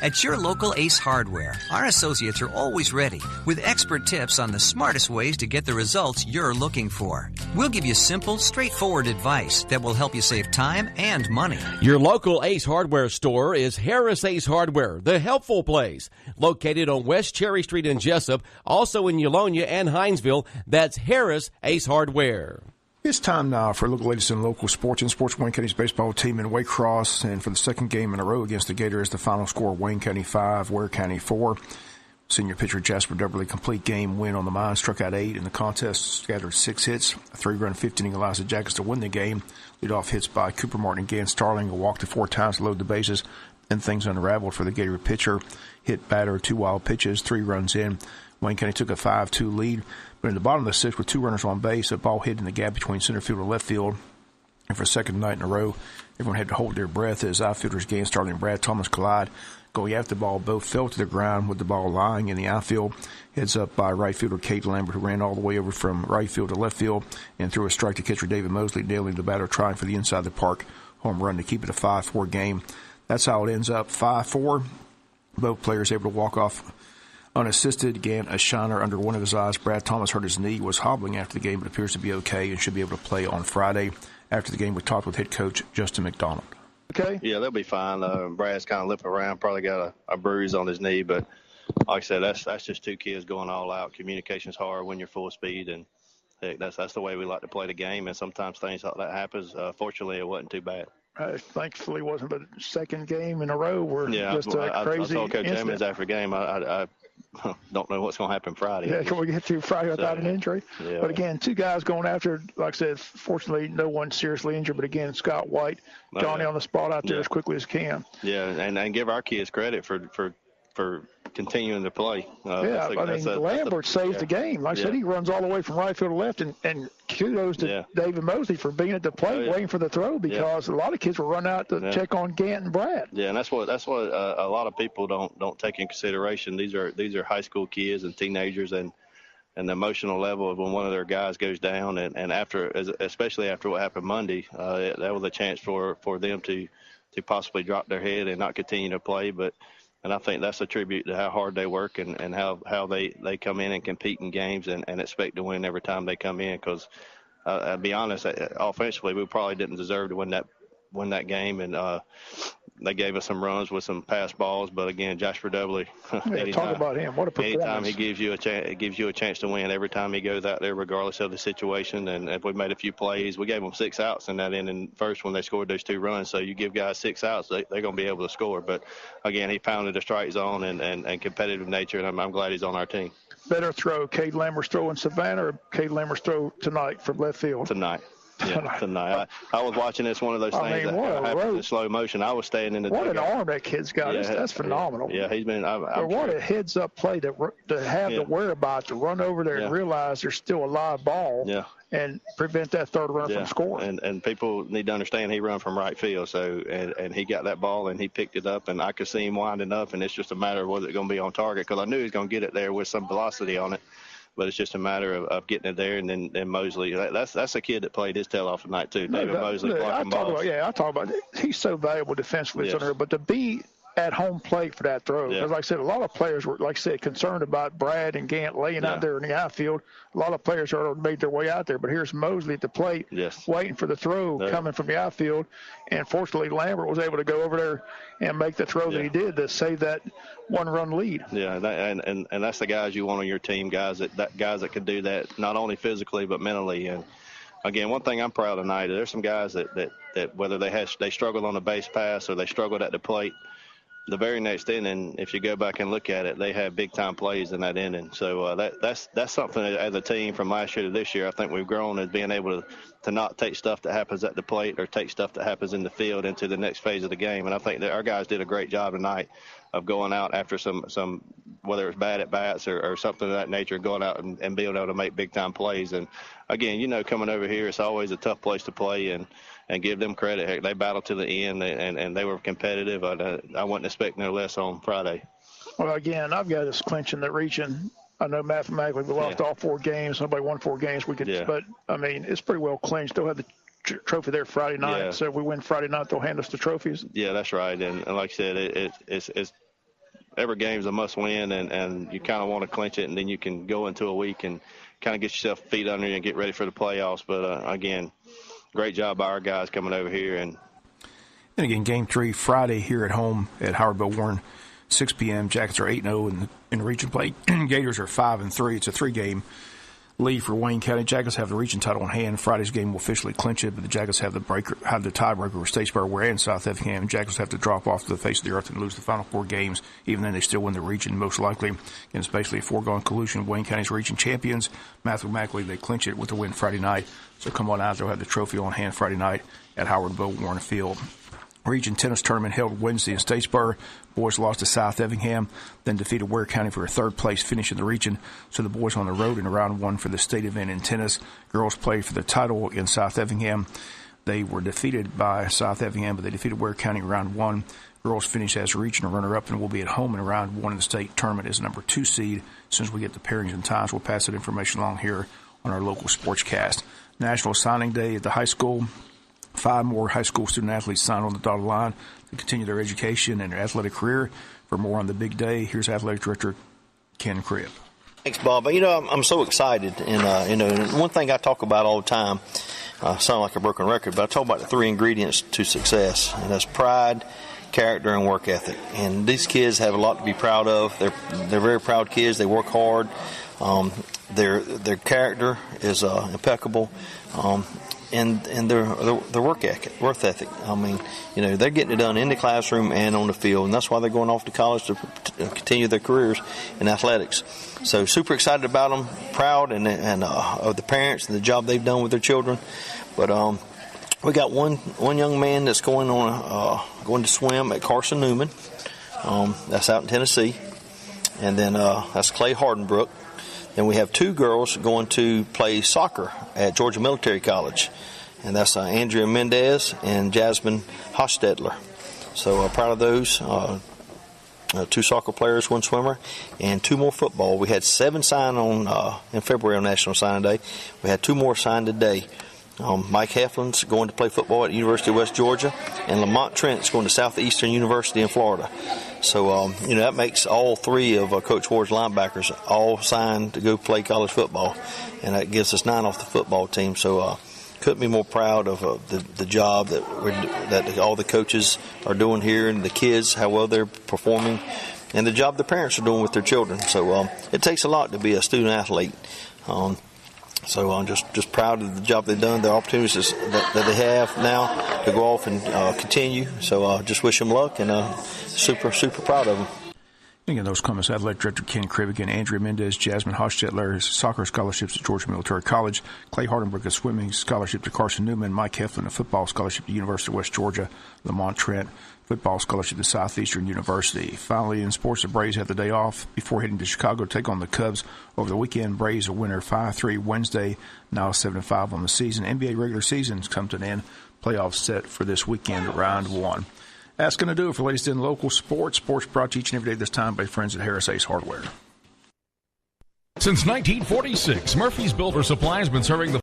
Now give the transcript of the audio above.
At your local Ace Hardware, our associates are always ready with expert tips on the smartest ways to get the results you're looking for. We'll give you simple, straightforward advice that will help you save time and money. Your local Ace Hardware store is Harris Ace Hardware, the helpful place. Located on West Cherry Street in Jesup, also in Eulonia and Hinesville. That's Harris Ace Hardware. It's time now for a look at the latest in local sports and sports. Wayne County's baseball team in Waycross, and for the second game in a row against the Gators, the final score: Wayne County 5, Ware County 4. Senior pitcher Jasper Dubberly, complete game win on the mound, struck out 8 in the contest, scattered 6 hits, a 3-run 15-inning allows the Jackets to win the game. Leadoff hits by Cooper Martin and Gann Starling, a walk to 4 times to load the bases. Then things unraveled for the Gator pitcher. Hit batter, 2 wild pitches, 3 runs in. Wayne County took a 5-2 lead. But in the bottom of the 6th, with 2 runners on base, a ball hit in the gap between center field and left field. And for a second night in a row, everyone had to hold their breath as outfielders Gann Starling and Brad Thomas collide. Going after the ball, both fell to the ground with the ball lying in the outfield. Heads up by right fielder Kate Lambert, who ran all the way over from right field to left field and threw a strike to catcher David Mosley, nailing the batter, trying for the inside of the park home run to keep it a 5-4 game. That's how it ends up, 5-4. Both players able to walk off unassisted. Gann a shiner under one of his eyes. Brad Thomas hurt his knee, was hobbling after the game, but appears to be okay and should be able to play on Friday. After the game, we talked with head coach Justin McDonald. Okay. Yeah, they'll be fine. Brad's kind of limping around, probably got a bruise on his knee, but like I said, that's just 2 kids going all out. Communication's hard when you're full speed, and heck, that's the way we like to play the game, and sometimes things like that happens. Fortunately, it wasn't too bad. Thankfully, it wasn't, but second game in a row were just a crazy I told Coach incident. Emmons after the game, I don't know what's going to happen Friday. Yeah, can we get through Friday without an injury? Yeah. But again, 2 guys going after, like I said, fortunately, no one seriously injured. But again, Scott White, Johnny on the spot out there as quickly as can. Yeah, and give our kids credit for continuing to play. Lambert saved the game. Like I said, he runs all the way from right field to left, and kudos to David Mosley for being at the plate waiting for the throw, because a lot of kids will run out to check on Gantt and Brad. Yeah, and that's what a lot of people don't take in consideration. These are high school kids and teenagers, and the emotional level of when one of their guys goes down, and especially after what happened Monday, that was a chance for them to possibly drop their head and not continue to play, And I think that's a tribute to how hard they work and how they come in and compete in games and expect to win every time they come in. Because I'll be honest, offensively, we probably didn't deserve to win that game, and they gave us some runs with some pass balls. But again, Jasper Dudley, talk about him. What a performance! Anytime he gives you a chance to win. Every time he goes out there, regardless of the situation. And if we made a few plays, we gave them 6 outs in that inning first when they scored those 2 runs. So you give guys 6 outs, they're going to be able to score. But again, he pounded the strike zone and competitive nature, and I'm glad he's on our team. Better throw, Cade Lambert's throw in Savannah, or Cade Lambert's throw tonight from left field? Tonight. Yeah, tonight. I was watching this, one of those things that happened in slow motion. I was staying in the dugout. What an arm that kid's got. That's phenomenal. Yeah, he's been. What a heads-up play to have the whereabouts to run over there and realize there's still a live ball and prevent that third run from scoring. And people need to understand he run from right field, so and he got that ball and he picked it up, and I could see him winding up, and it's just a matter of was it going to be on target, because I knew he was going to get it there with some velocity on it. But it's just a matter of getting it there, and then Mosley. That's a kid that played his tail off tonight too. David Mosley blocking balls. I talk about it. He's so valuable defensively, but to be at home plate for that throw, because like I said, a lot of players were, like I said, concerned about Brad and Gantt laying out there in the outfield. A lot of players already made their way out there, but here's Mosley at the plate, waiting for the throw coming from the outfield, and fortunately Lambert was able to go over there and make the throw that he did to save that 1-run lead. Yeah, and that's the guys you want on your team, guys that can do that not only physically but mentally. And again, one thing I'm proud of tonight, there's some guys that whether they struggled on the base pass or they struggled at the plate, the very next inning, if you go back and look at it, they had big-time plays in that inning. So that's something as a team from last year to this year. I think we've grown as being able to not take stuff that happens at the plate or take stuff that happens in the field into the next phase of the game. And I think that our guys did a great job tonight of going out after some whether it's bad at bats or something of that nature, going out and being able to make big-time plays. And, again, coming over here, it's always a tough place to play, and give them credit. Heck, they battled to the end, and they were competitive. I wasn't expecting no less on Friday. Well, again, I've got us clinching the region. I know mathematically we lost all 4 games. Nobody won 4 games. But, I mean, it's pretty well clinched. They'll have the trophy there Friday night. So if we win Friday night, they'll hand us the trophies. Yeah, that's right. And like I said, every game's a must-win, and you kind of want to clinch it, and then you can go into a week and kind of get yourself feet under you and get ready for the playoffs. But, again, great job by our guys coming over here. And again, Game 3 Friday here at home at Howard Bill Warren, 6 p.m. Jackets are 8-0 in region play. Gators are 5-3. It's a 3-game lead for Wayne County. Jackets have the region title in hand. Friday's game will officially clinch it, but the Jackets have the tiebreaker with Statesboro, where and South Effingham. Jackets have to drop off to the face of the earth and lose the final 4 games. Even then, they still win the region most likely. And it's basically a foregone conclusion. Wayne County's region champions. Mathematically, they clinch it with the win Friday night. So come on out. They'll have the trophy on hand Friday night at Howard Bill Warren Field. Region tennis tournament held Wednesday in Statesboro. Boys lost to South Effingham, then defeated Ware County for a third-place finish in the region. So the boys on the road in round 1 for the state event in tennis. Girls played for the title in South Effingham. They were defeated by South Effingham, but they defeated Ware County in round 1. Girls finished as regional runner-up and will be at home in round 1 in the state tournament as number 2 seed. As soon as we get the pairings and times, we'll pass that information along here on our local sportscast. National Signing Day at the high school. 5 more high school student-athletes signed on the dotted line to continue their education and their athletic career. For more on the big day, here's Athletic Director Ken Cribb. Thanks, Bob. I'm so excited. And one thing I talk about all the time, sound like a broken record, but I talk about the 3 ingredients to success, and that's pride, character, and work ethic. And these kids have a lot to be proud of. They're very proud kids. They work hard. Their character is impeccable. And their work ethic. I mean, they're getting it done in the classroom and on the field, and that's why they're going off to college to continue their careers in athletics. So super excited about them, proud and of the parents and the job they've done with their children. But we got one young man that's going to swim at Carson Newman. That's out in Tennessee, and then that's Clay Hardenbrook. Then we have 2 girls going to play soccer at Georgia Military College, and that's Andrea Mendez and Jasmine Hostetler. So proud of those. 2 soccer players, 1 swimmer, and 2 more football. We had 7 signed in February on National Signing Day. We had 2 more signed today. Mike Heflin's going to play football at the University of West Georgia, and Lamont Trent's going to Southeastern University in Florida. So, that makes all 3 of Coach Ward's linebackers all signed to go play college football, and that gives us 9 off the football team. So, couldn't be more proud of the job that all the coaches are doing here, and the kids, how well they're performing, and the job the parents are doing with their children. So, it takes a lot to be a student athlete. So I'm just proud of the job they've done, the opportunities that they have now to go off and continue. So just wish them luck, and super proud of them. Again, those comments, Athletic Director Ken Cribb. Again, Andrea Mendez, Jasmine Hostetler, soccer scholarships at Georgia Military College. Clay Hardenbrook, a swimming scholarship to Carson Newman. Mike Heflin, a football scholarship to University of West Georgia. Lamont Trent, football scholarship to Southeastern University. Finally, in sports, the Braves had the day off before heading to Chicago to take on the Cubs over the weekend. Braves a winner 5-3 Wednesday, now 7-5 on the season. NBA regular season's come to an end. Playoffs set for this weekend, round 1. That's going to do it for latest in local sports. Sports brought to you each and every day this time by friends at Harris Ace Hardware. Since 1946, Murphy's Builder Supply has been serving the